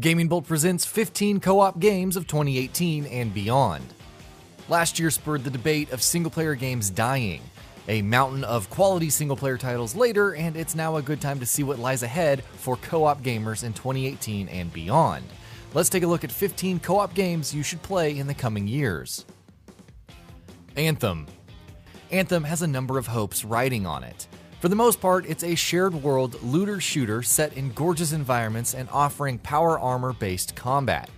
Gaming Bolt presents 15 co-op games of 2018 and beyond. Last year spurred the debate of single-player games dying. A mountain of quality single-player titles later, and it's now a good time to see what lies ahead for co-op gamers in 2018 and beyond. Let's take a look at 15 co-op games you should play in the coming years. Anthem. Anthem has a number of hopes riding on it. For the most part, it's a shared world looter-shooter set in gorgeous environments and offering power armor-based combat.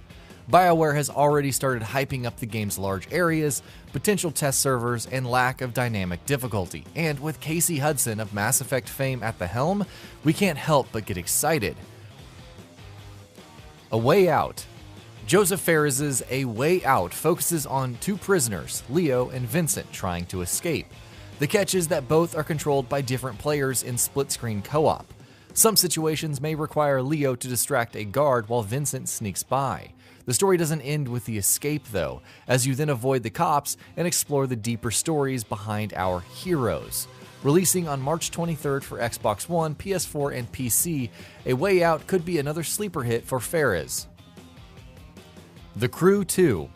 BioWare has already started hyping up the game's large areas, potential test servers, and lack of dynamic difficulty. And with Casey Hudson of Mass Effect fame at the helm, we can't help but get excited. A Way Out. Joseph Fares' A Way Out focuses on two prisoners, Leo and Vincent, trying to escape. The catch is that both are controlled by different players in split-screen co-op. Some situations may require Leo to distract a guard while Vincent sneaks by. The story doesn't end with the escape though, as you then avoid the cops and explore the deeper stories behind our heroes. Releasing on March 23rd for Xbox One, PS4, and PC, A Way Out could be another sleeper hit for Fares. The Crew 2.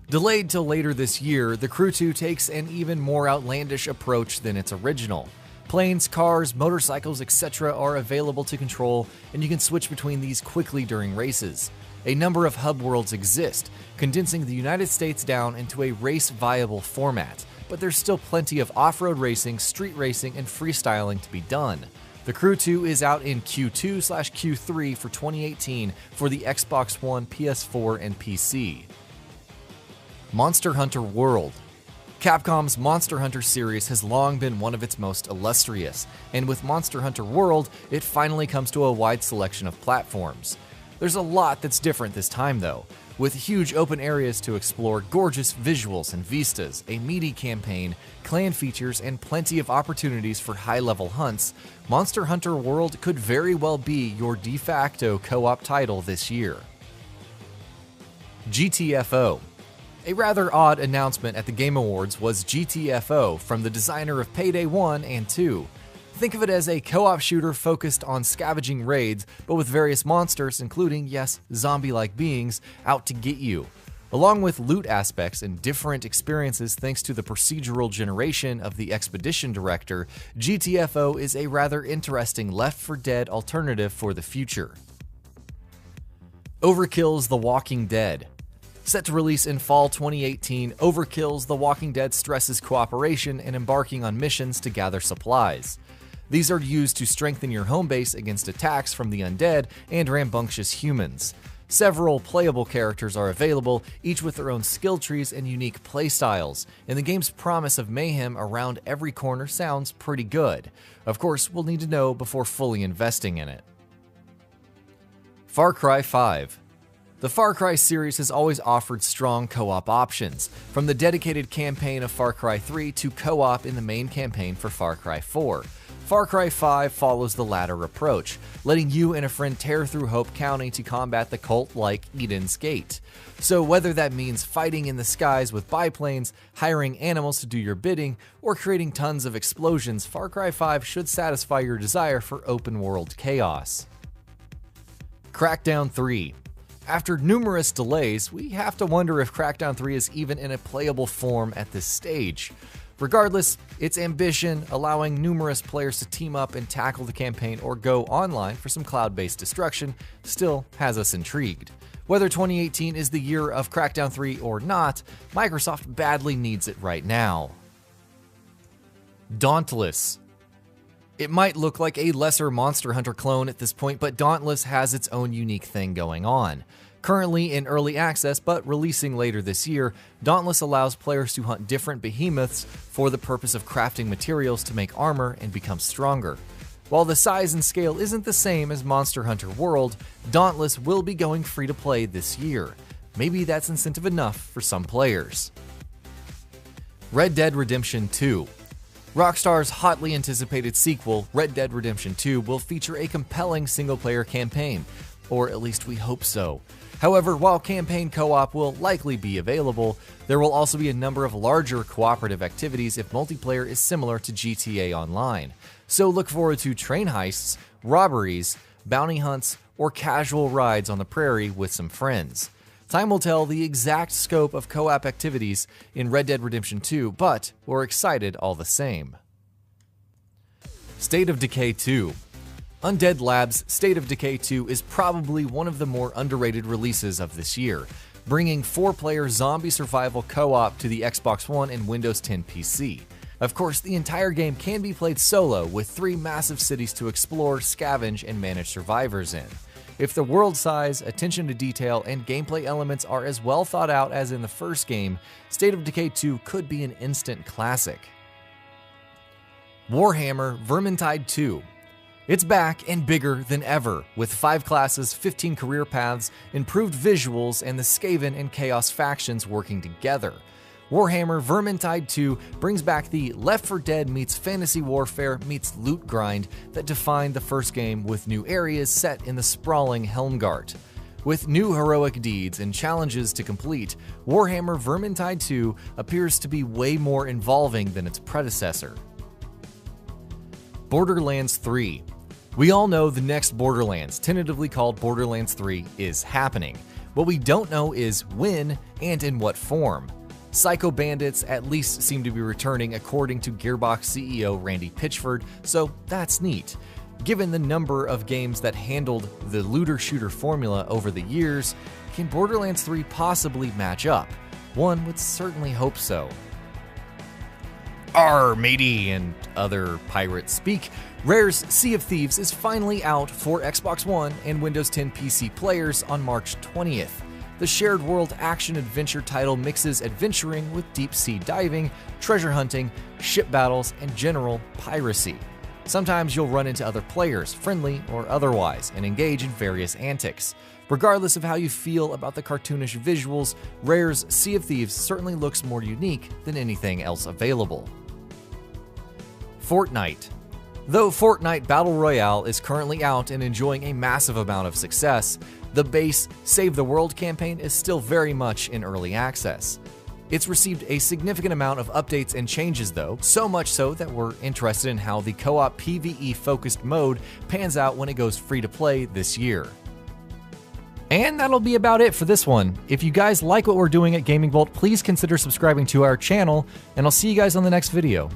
Delayed till later this year, The Crew 2 takes an even more outlandish approach than its original. Planes, cars, motorcycles, etc. are available to control, and you can switch between these quickly during races. A number of hub worlds exist, condensing the United States down into a race-viable format, but there's still plenty of off-road racing, street racing, and freestyling to be done. The Crew 2 is out in Q2/Q3 for 2018 for the Xbox One, PS4, and PC. Monster Hunter World. Capcom's Monster Hunter series has long been one of its most illustrious, and with Monster Hunter World, it finally comes to a wide selection of platforms. There's a lot that's different this time though, with huge open areas to explore, gorgeous visuals and vistas, a meaty campaign, clan features, and plenty of opportunities for high-level hunts. Monster Hunter World could very well be your de facto co-op title this year. GTFO. A rather odd announcement at the Game Awards was GTFO from the designer of Payday 1 and 2. Think of it as a co-op shooter focused on scavenging raids, but with various monsters, including, yes, zombie-like beings, out to get you. Along with loot aspects and different experiences thanks to the procedural generation of the Expedition Director, GTFO is a rather interesting Left 4 Dead alternative for the future. Overkill's The Walking Dead. Set to release in fall 2018, Overkill's The Walking Dead stresses cooperation and embarking on missions to gather supplies. These are used to strengthen your home base against attacks from the undead and rambunctious humans. Several playable characters are available, each with their own skill trees and unique playstyles, and the game's promise of mayhem around every corner sounds pretty good. Of course, we'll need to know before fully investing in it. Far Cry 5. The Far Cry series has always offered strong co-op options, from the dedicated campaign of Far Cry 3 to co-op in the main campaign for Far Cry 4. Far Cry 5 follows the latter approach, letting you and a friend tear through Hope County to combat the cult-like Eden's Gate. So whether that means fighting in the skies with biplanes, hiring animals to do your bidding, or creating tons of explosions, Far Cry 5 should satisfy your desire for open-world chaos. Crackdown 3. After numerous delays, we have to wonder if Crackdown 3 is even in a playable form at this stage. Regardless, its ambition, allowing numerous players to team up and tackle the campaign or go online for some cloud-based destruction, still has us intrigued. Whether 2018 is the year of Crackdown 3 or not, Microsoft badly needs it right now. Dauntless. It might look like a lesser Monster Hunter clone at this point, but Dauntless has its own unique thing going on. Currently in early access, but releasing later this year, Dauntless allows players to hunt different behemoths for the purpose of crafting materials to make armor and become stronger. While the size and scale isn't the same as Monster Hunter World, Dauntless will be going free to play this year. Maybe that's incentive enough for some players. Red Dead Redemption 2. Rockstar's hotly anticipated sequel, Red Dead Redemption 2, will feature a compelling single-player campaign, or at least we hope so. However, while campaign co-op will likely be available, there will also be a number of larger cooperative activities if multiplayer is similar to GTA Online. So look forward to train heists, robberies, bounty hunts, or casual rides on the prairie with some friends. Time will tell the exact scope of co-op activities in Red Dead Redemption 2, but we're excited all the same. State of Decay 2. Undead Labs' State of Decay 2 is probably one of the more underrated releases of this year, bringing 4-player zombie survival co-op to the Xbox One and Windows 10 PC. Of course, the entire game can be played solo, with 3 massive cities to explore, scavenge, and manage survivors in. If the world size, attention to detail, and gameplay elements are as well thought out as in the first game, State of Decay 2 could be an instant classic. Warhammer Vermintide 2. It's back and bigger than ever, with 5 classes, 15 career paths, improved visuals, and the Skaven and Chaos factions working together. Warhammer Vermintide 2 brings back the Left 4 Dead meets fantasy warfare meets loot grind that defined the first game, with new areas set in the sprawling Helmgart. With new heroic deeds and challenges to complete, Warhammer Vermintide 2 appears to be way more involving than its predecessor. Borderlands 3. We all know the next Borderlands, tentatively called Borderlands 3, is happening. What we don't know is when and in what form. Psycho Bandits at least seem to be returning, according to Gearbox CEO Randy Pitchford, so that's neat. Given the number of games that handled the looter-shooter formula over the years, can Borderlands 3 possibly match up? One would certainly hope so. Arr, matey, and other pirate speak, Rare's Sea of Thieves is finally out for Xbox One and Windows 10 PC players on March 20th. The shared world action-adventure title mixes adventuring with deep-sea diving, treasure hunting, ship battles, and general piracy. Sometimes you'll run into other players, friendly or otherwise, and engage in various antics. Regardless of how you feel about the cartoonish visuals, Rare's Sea of Thieves certainly looks more unique than anything else available. Fortnite. Though Fortnite Battle Royale is currently out and enjoying a massive amount of success, the base Save the World campaign is still very much in early access. It's received a significant amount of updates and changes though, so much so that we're interested in how the co-op PvE-focused mode pans out when it goes free to play this year. And that'll be about it for this one. If you guys like what we're doing at Gaming Vault, please consider subscribing to our channel, and I'll see you guys on the next video.